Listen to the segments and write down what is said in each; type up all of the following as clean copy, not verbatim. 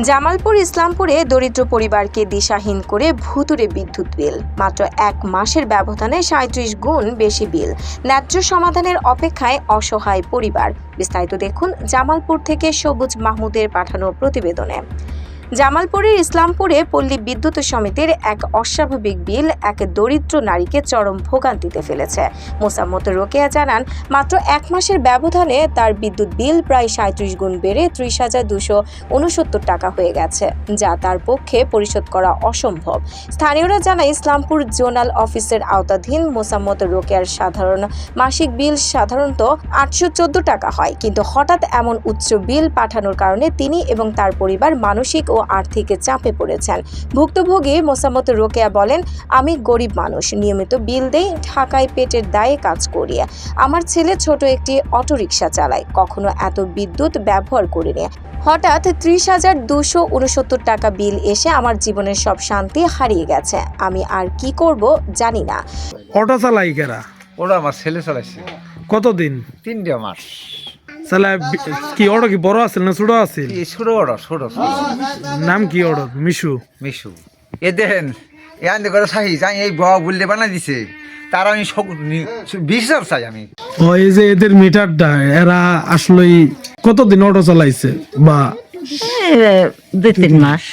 জামালপুর ইসলামপুরে দরিদ্র পরিবারকে দিশাহীন করে ভুতুড়ে বিদ্যুৎ বিল। মাত্র 1 মাসের ব্যবধানে 37 গুণ বেশি বিল। ন্যায্য সমাধানের অপেক্ষায় অসহায় পরিবার। বিস্তারিত দেখুন জামালপুর থেকে সবুজ মাহমুদের পাঠানো প্রতিবেদনে। জামালপুরের ইসলামপুরে পল্লী বিদ্যুৎ সমিতির এক অস্বাভাবিক বিল এক দরিদ্র নারীকে চরম ভোগান্তিতে ফেলেছে। মোসাম্মত রোকেয়া জানান, মাত্র 1 মাসের ব্যবধানে তার বিদ্যুৎ বিল প্রায় 37 গুণ বেড়ে 30,269 টাকা হয়ে গেছে, যা তার পক্ষে পরিশোধ করা অসম্ভব। স্থানীয়রা জানায়, ইসলামপুর জোনাল অফিসের আওতাধীন মোসাম্মত রোকেয়ার সাধারণ মাসিক বিল সাধারণত 814 টাকা হয়, কিন্তু হঠাৎ এমন উচ্চ বিল পাঠানোর কারণে তিনি এবং তার পরিবার মানসিক ও আর্থিক চাপে পড়েছেন। ভুক্তভোগী মোসাম্মত রোকেয়া বলেন, আমি গরিব মানুষ, নিয়মিত বিল দেই, ঢাকায় পেটের দায়ে কাজ করি। আমার ছেলে ছোট একটি অটোরিকশা চালায়, কখনো এত বিদ্যুৎ ব্যবহার করিনি। হঠাৎ 30,269 টাকা বিল এসে আমার জীবনের সব শান্তি হারিয়ে গেছে। আমি আর কি করব জানি না। অটো চালাই কেরা? ওরা আমার ছেলে চালাইছে। কতদিন? 3 মাস। কি অটো কি বড় আছিল না ছোট আছিল? ছোট ছোট নাম কি অটো? মিশু। মিশু। এ দেখেন এখান করে চাই যাই এই বাবা বললে বানা দিছে, তার আমি 20,000 চাই আমি। ও এই যে এদের মিটারটা, এরা আসলে কতদিন অটো চালাইছে? বা 2-3 মাস।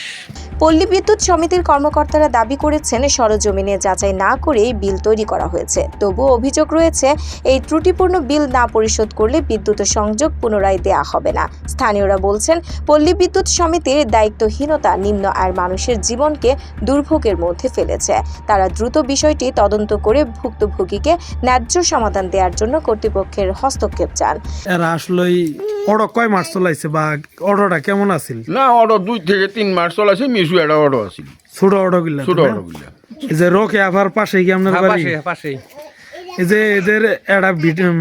পল্লী বিদ্যুৎ সমিতির কর্মকর্তারা দাবি করেছেন, সরজমিনে যাচাই না করেই বিল তৈরি করা হয়েছে। তবুও অভিযোগ রয়েছে, এই ত্রুটিপূর্ণ বিল না পরিশোধ করলে বিদ্যুৎ সংযোগ পুনরায় দেয়া হবে না। স্থানীয়রা বলছেন, পল্লী বিদ্যুৎ সমিতির দায়িত্বহীনতা নিম্ন আয়ের মানুষের জীবনকে দুর্ভোগের মধ্যে ফেলেছে। তারা দ্রুত বিষয়টি তদন্ত করে ভুক্তভোগীকে ন্যায্য সমাধান দেওয়ার জন্য কর্তৃপক্ষের হস্তক্ষেপ চান। এরা আসলে অটো কয় মাস চলাইছে বা অটোটা কেমন আছিল? না, অটো 2 থেকে 3 মাস চলাইছে। মিশু একটা অটো আছিল, ছোট অটো গুলা। ছোট অটো গুলা। এই যে রোকে আবার পাশে কি আপনার বাড়ি? পাশেই। এই যে এদের একটা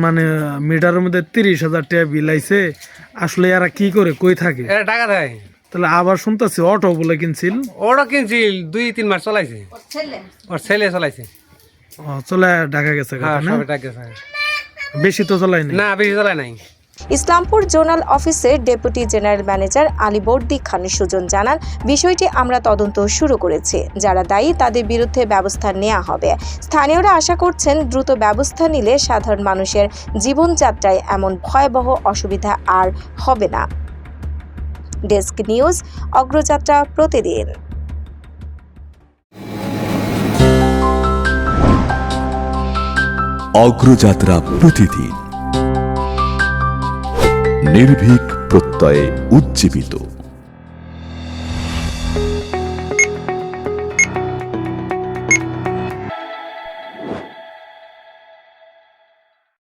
মানে মিটারের মধ্যে 30,000 টাকা বিল আইছে, আসলে এরা কি করে, কই থাকে? এটা টাকা দেয়। তাহলে আবার শুনতেছি অটো বলে কিনছিল। ওটা কিনছিল 2-3 মাস চলাইছে। ওর ছেলে চলাইছে। চলে ঢাকা গেছে। হ্যাঁ, সবাই টাকা গেছে। বেশি তো চলাই নাই। না, বেশি চলাই নাই। ইসলামপুর জোনাল অফিসের ডেপুটি জেনারেল ম্যানেজার আলীবর্দী খান সুজন জানান, বিষয়টি আমরা তদন্ত শুরু করেছি। যারা দায়ী তাদের বিরুদ্ধে ব্যবস্থা নেওয়া হবে। স্থানীয়রা আশা করছেন, দ্রুত ব্যবস্থা নিলে সাধারণ মানুষের জীবনযাত্রায় এমন ভয়াবহ অসুবিধা আর হবে না। ডেস্ক নিউজ, অগ্রযাত্রা প্রতিদিন। অগ্রযাত্রা প্রতিদিন, নির্ভীক প্রত্যয়ে উজ্জীবিত।